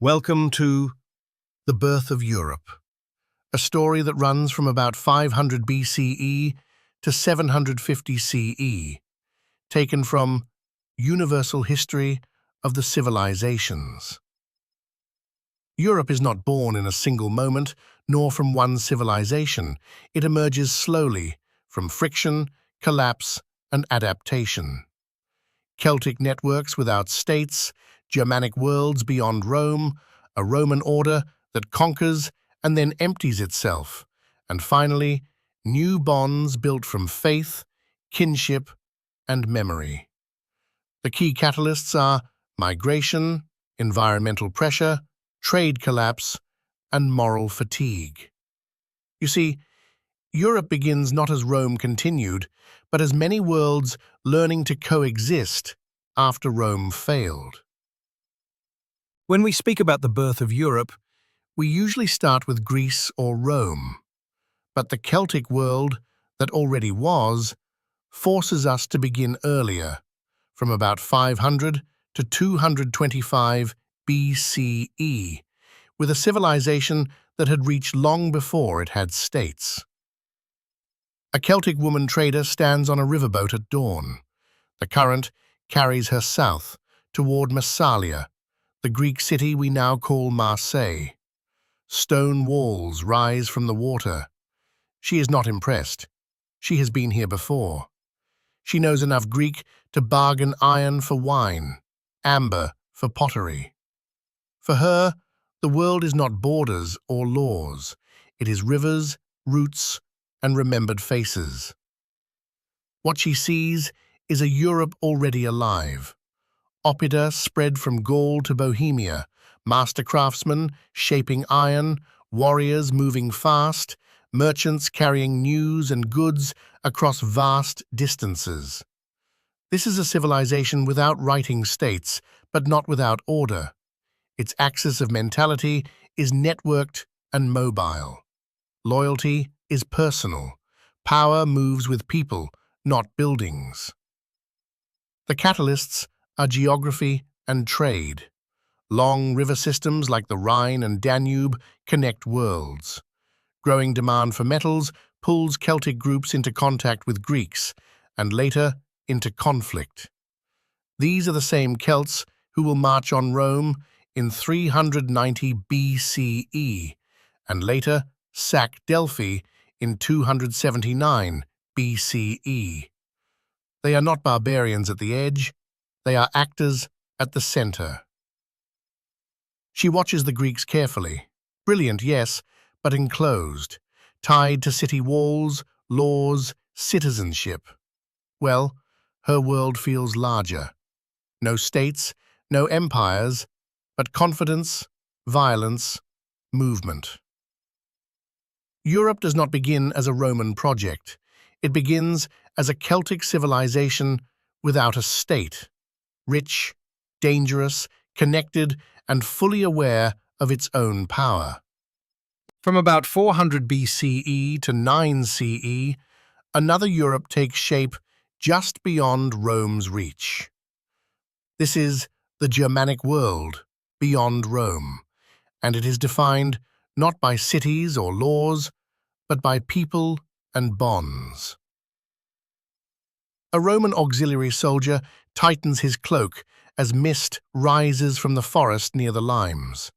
Welcome to The Birth of Europe, a story that runs from about 500 BCE to 750 CE, taken from Universal History of the Civilizations. Europe is not born in a single moment, nor from one civilization. It emerges slowly from friction, collapse, and adaptation. Celtic networks without states, Germanic worlds beyond Rome, a Roman order that conquers and then empties itself, and finally, new bonds built from faith, kinship, and memory. The key catalysts are migration, environmental pressure, trade collapse, and moral fatigue. You see, Europe begins not as Rome continued, but as many worlds learning to coexist after Rome failed. When we speak about the birth of Europe, we usually start with Greece or Rome, but the Celtic world that already was forces us to begin earlier, from about 500 to 225 BCE, with a civilization that had reached long before it had states. A Celtic woman trader stands on a riverboat at dawn. The current carries her south, toward Massalia, the Greek city we now call Marseille. Stone walls rise from the water. She is not impressed. She has been here before. She knows enough Greek to bargain iron for wine, amber for pottery. For her, the world is not borders or laws. It is rivers, roots, and remembered faces. What she sees is a Europe already alive. Oppida spread from Gaul to Bohemia, master craftsmen shaping iron, warriors moving fast, merchants carrying news and goods across vast distances. This is a civilization without writing states, but not without order. Its axis of mentality is networked and mobile. Loyalty is personal. Power moves with people, not buildings. The catalysts are geography and trade. Long river systems like the Rhine and Danube connect worlds. Growing demand for metals pulls Celtic groups into contact with Greeks, and later into conflict. These are the same Celts who will march on Rome in 390 BCE, and later sack Delphi in 279 BCE. They are not barbarians at the edge, they are actors at the center. She watches the Greeks carefully. Brilliant, yes, but enclosed, tied to city walls, laws, citizenship. Well, her world feels larger. No states, no empires, but confidence, violence, movement. Europe does not begin as a Roman project. It begins as a Celtic civilization without a state, rich, dangerous, connected, and fully aware of its own power. From about 400 BCE to 9 CE, another Europe takes shape just beyond Rome's reach. This is the Germanic world, beyond Rome, and it is defined not by cities or laws, but by people and bonds. A Roman auxiliary soldier tightens his cloak as mist rises from the forest near the limes.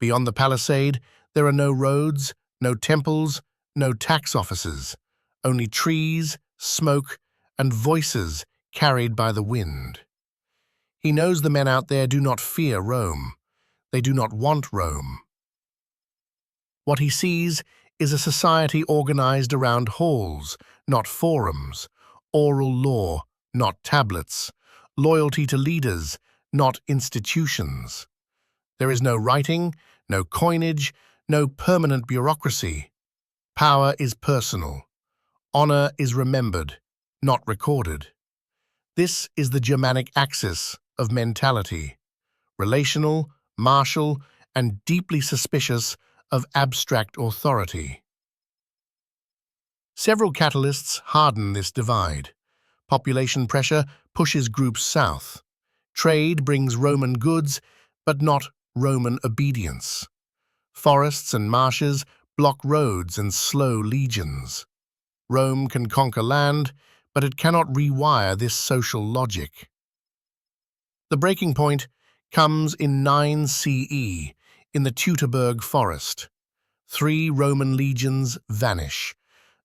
Beyond the palisade, there are no roads, no temples, no tax offices, only trees, smoke, and voices carried by the wind. He knows the men out there do not fear Rome. They do not want Rome. What he sees is a society organized around halls, not forums, oral law, not tablets, loyalty to leaders, not institutions. There is no writing, no coinage, no permanent bureaucracy. Power is personal. Honor is remembered, not recorded. This is the Germanic axis of mentality, relational, martial, and deeply suspicious of abstract authority. Several catalysts harden this divide. Population pressure pushes groups south. Trade brings Roman goods, but not Roman obedience. Forests and marshes block roads and slow legions. Rome can conquer land, but it cannot rewire this social logic. The breaking point comes in 9 CE, in the Teutoburg forest. 3 Roman legions vanish,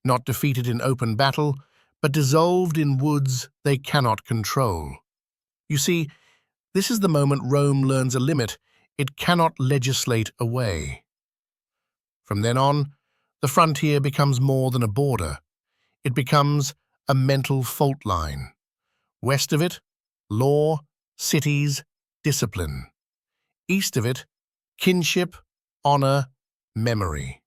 not defeated in open battle, but dissolved in woods they cannot control. You see, this is the moment Rome learns a limit it cannot legislate away. From then on, the frontier becomes more than a border. It becomes a mental fault line. West of it, law, cities, discipline. East of it, kinship, honor, memory.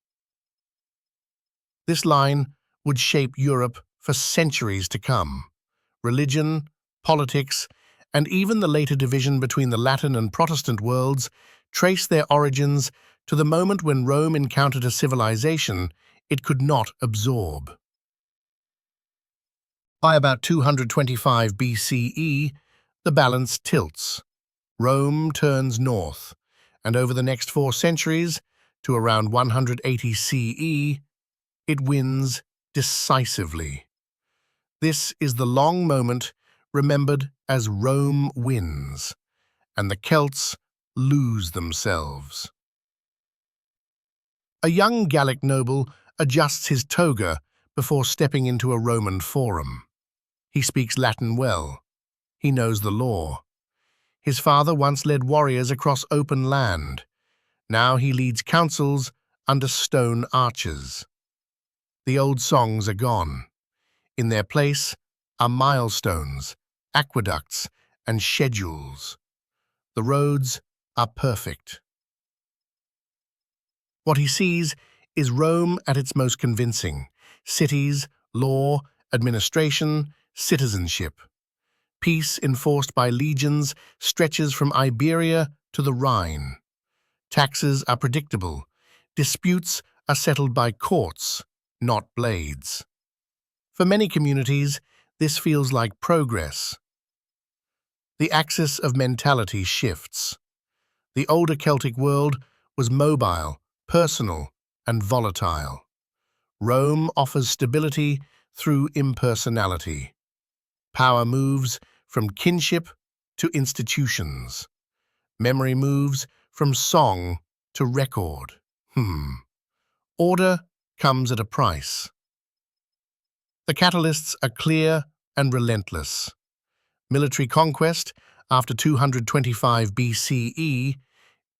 This line would shape Europe for centuries to come. Religion, politics, and even the later division between the Latin and Protestant worlds trace their origins to the moment when Rome encountered a civilization it could not absorb. By about 225 BCE, the balance tilts. Rome turns north, and over the next 4 centuries, to around 180 CE, it wins decisively. This is the long moment remembered as Rome wins, and the Celts lose themselves. A young Gallic noble adjusts his toga before stepping into a Roman forum. He speaks Latin well. He knows the law. His father once led warriors across open land. Now he leads councils under stone arches. The old songs are gone. In their place are milestones, aqueducts, and schedules. The roads are perfect. What he sees is Rome at its most convincing: cities, law, administration, citizenship. Peace enforced by legions stretches from Iberia to the Rhine. Taxes are predictable. Disputes are settled by courts, not blades. For many communities, this feels like progress. The axis of mentality shifts. The older Celtic world was mobile, personal, and volatile. Rome offers stability through impersonality. Power moves from kinship to institutions. Memory moves from song to record. Order comes at a price. The catalysts are clear and relentless. Military conquest after 225 BCE,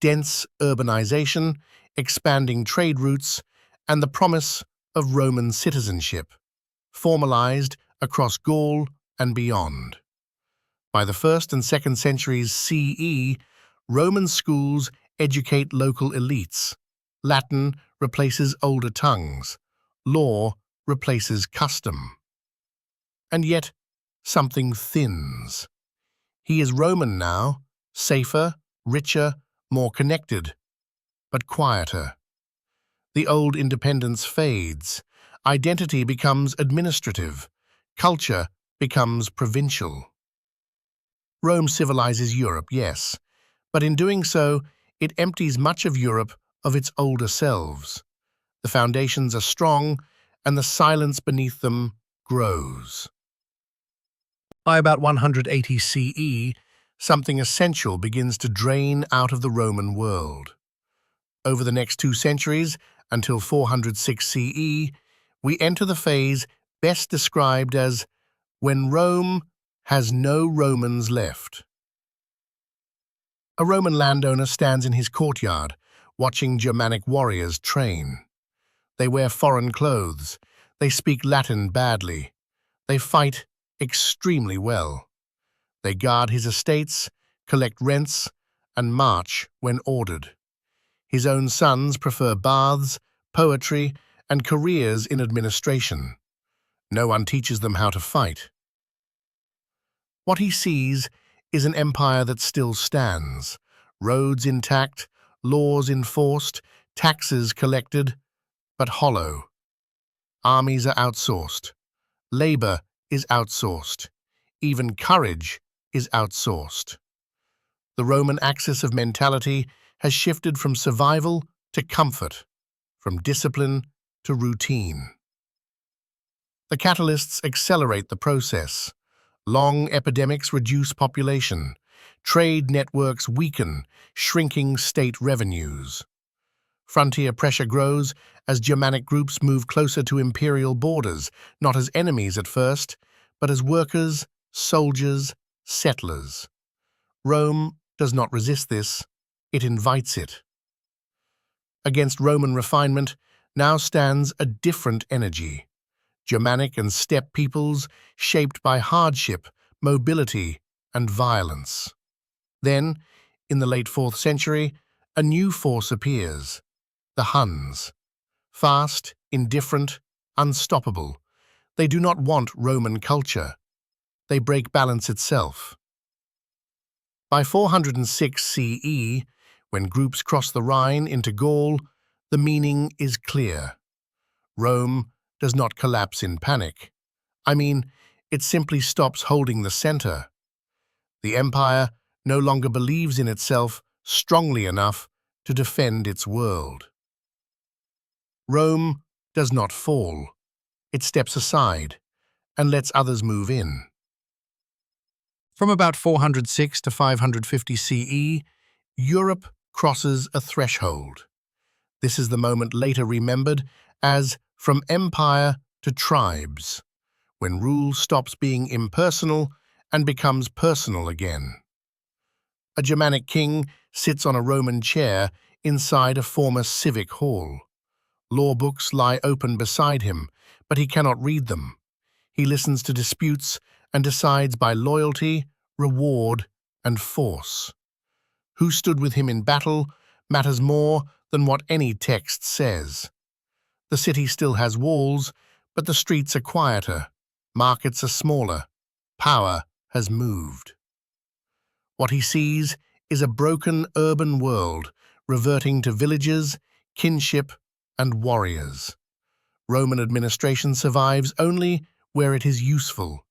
dense urbanization, expanding trade routes, and the promise of Roman citizenship, formalized across Gaul and beyond. By the 1st and 2nd centuries CE, Roman schools educate local elites. Latin replaces older tongues. Law replaces custom. And yet, something thins. He is Roman now, safer, richer, more connected, but quieter. The old independence fades. Identity becomes administrative. Culture becomes provincial. Rome civilizes Europe, yes, but in doing so, it empties much of Europe of its older selves. The foundations are strong, and the silence beneath them grows. By about 180 CE, something essential begins to drain out of the Roman world. Over the next 2 centuries, until 406 CE, we enter the phase best described as when Rome has no Romans left. A Roman landowner stands in his courtyard, watching Germanic warriors train. They wear foreign clothes. They speak Latin badly. They fight extremely well. They guard his estates, collect rents, and march when ordered. His own sons prefer baths, poetry, and careers in administration. No one teaches them how to fight. What he sees is an empire that still stands, roads intact, laws enforced, taxes collected, but hollow. Armies are outsourced. Labor is outsourced. Even courage is outsourced. The Roman axis of mentality has shifted from survival to comfort, from discipline to routine. The catalysts accelerate the process. Long epidemics reduce population. Trade networks weaken, shrinking state revenues. Frontier pressure grows as Germanic groups move closer to imperial borders, not as enemies at first, but as workers, soldiers, settlers. Rome does not resist this, it invites it. Against Roman refinement now stands a different energy. Germanic and steppe peoples shaped by hardship, mobility, and violence. Then, in the late 4th century, a new force appears, the Huns. Fast, indifferent, unstoppable. They do not want Roman culture. They break balance itself. By 406 CE, when groups cross the Rhine into Gaul, the meaning is clear. Rome does not collapse in panic. It simply stops holding the center. The empire no longer believes in itself strongly enough to defend its world. Rome does not fall. It steps aside and lets others move in. From about 406 to 550 CE, Europe crosses a threshold. This is the moment later remembered as from empire to tribes, when rule stops being impersonal and becomes personal again. A Germanic king sits on a Roman chair inside a former civic hall. Law books lie open beside him, but he cannot read them. He listens to disputes and decides by loyalty, reward, and force. Who stood with him in battle matters more than what any text says. The city still has walls, but the streets are quieter, markets are smaller, power has moved. What he sees is a broken urban world reverting to villages, kinship, and warriors. Roman administration survives only where it is useful.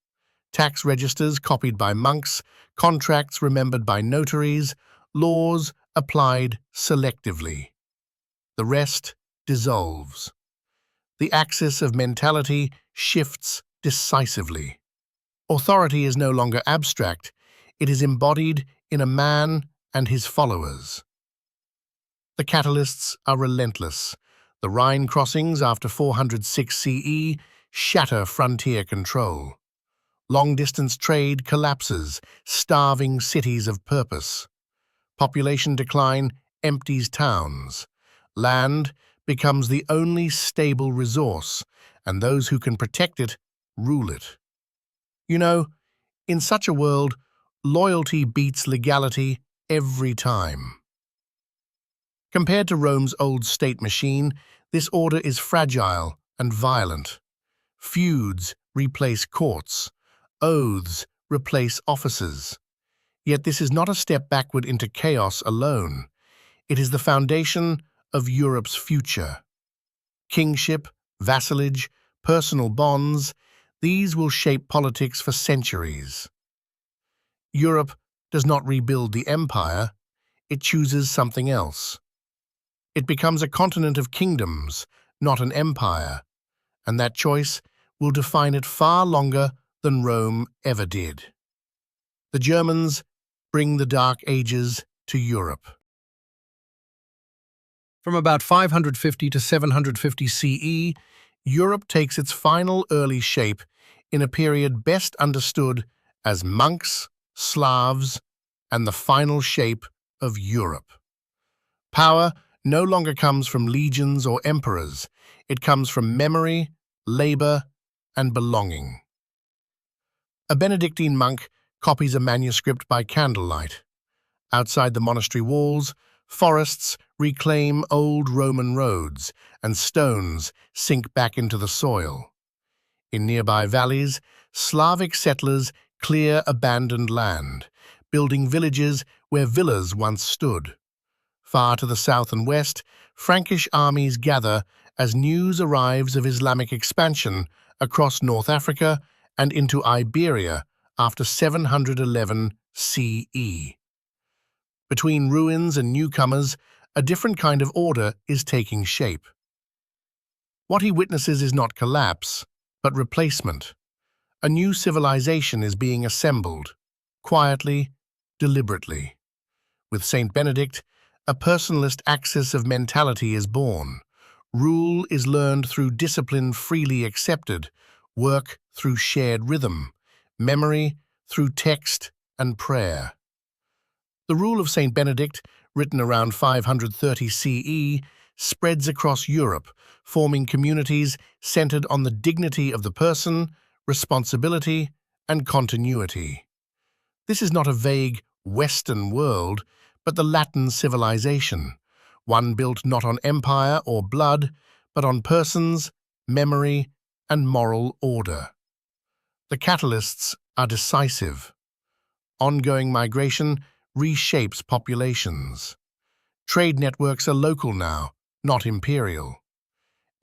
Tax registers copied by monks, contracts remembered by notaries, laws applied selectively. The rest dissolves. The axis of mentality shifts decisively. Authority is no longer abstract, it is embodied in a man and his followers. The catalysts are relentless. The Rhine crossings after 406 CE shatter frontier control. Long-distance trade collapses, starving cities of purpose. Population decline empties towns. Land becomes the only stable resource, and those who can protect it rule it. In such a world, loyalty beats legality every time. Compared to Rome's old state machine, this order is fragile and violent. Feuds replace courts. Oaths replace officers. Yet this is not a step backward into chaos alone. It is the foundation of Europe's future. Kingship, vassalage, personal bonds, these will shape politics for centuries. Europe does not rebuild the empire, it chooses something else. It becomes a continent of kingdoms, not an empire, and that choice will define it far longer than Rome ever did. The Germans bring the Dark Ages to Europe. From about 550 to 750 CE, Europe takes its final early shape in a period best understood as monks, Slavs, and the final shape of Europe. Power no longer comes from legions or emperors. It comes from memory, labor, and belonging. A Benedictine monk copies a manuscript by candlelight. Outside the monastery walls, forests reclaim old Roman roads, and stones sink back into the soil. In nearby valleys, Slavic settlers clear abandoned land, building villages where villas once stood. Far to the south and west, Frankish armies gather as news arrives of Islamic expansion across North Africa and into Iberia after 711 CE. Between ruins and newcomers, a different kind of order is taking shape. What he witnesses is not collapse, but replacement. A new civilization is being assembled, quietly, deliberately. With Saint Benedict, a personalist axis of mentality is born. Rule is learned through discipline freely accepted, work through shared rhythm, memory through text and prayer. The rule of Saint Benedict, written around 530 CE, spreads across Europe, forming communities centered on the dignity of the person, responsibility, and continuity. This is not a vague Western world, but the Latin civilization, one built not on empire or blood, but on persons, memory, and moral order. The catalysts are decisive. Ongoing migration reshapes populations. Trade networks are local now, not imperial.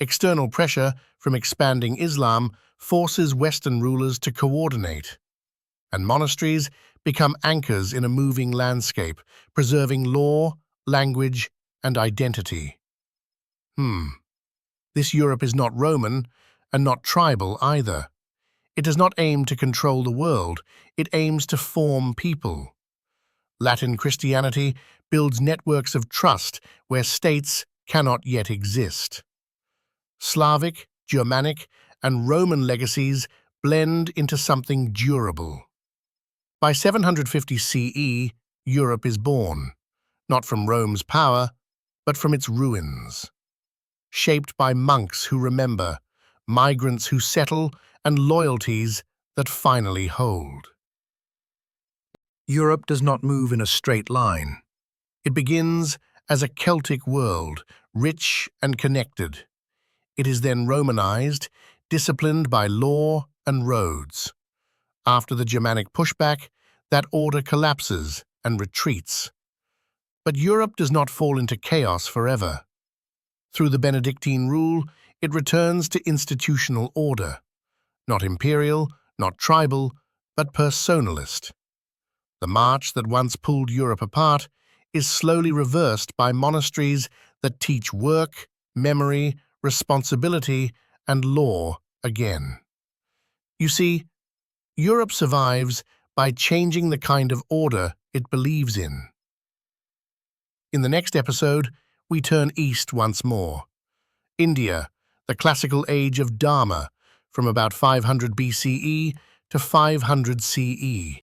External pressure from expanding Islam forces Western rulers to coordinate, and monasteries become anchors in a moving landscape, preserving law, language, and identity. This Europe is not Roman and not tribal either. It does not aim to control the world, it aims to form people. Latin Christianity builds networks of trust where states cannot yet exist. Slavic, Germanic, and Roman legacies blend into something durable. By 750 CE, Europe is born, not from Rome's power, but from its ruins. Shaped by monks who remember, migrants who settle, and loyalties that finally hold. Europe does not move in a straight line. It begins as a Celtic world, rich and connected. It is then Romanized, disciplined by law and roads. After the Germanic pushback, that order collapses and retreats. But Europe does not fall into chaos forever. Through the Benedictine rule, it returns to institutional order, not imperial, not tribal, but personalist. The march that once pulled Europe apart is slowly reversed by monasteries that teach work, memory, responsibility, and law again. You see, Europe survives by changing the kind of order it believes in. In the next episode, we turn east once more. India, the classical age of Dharma, from about 500 BCE to 500 CE,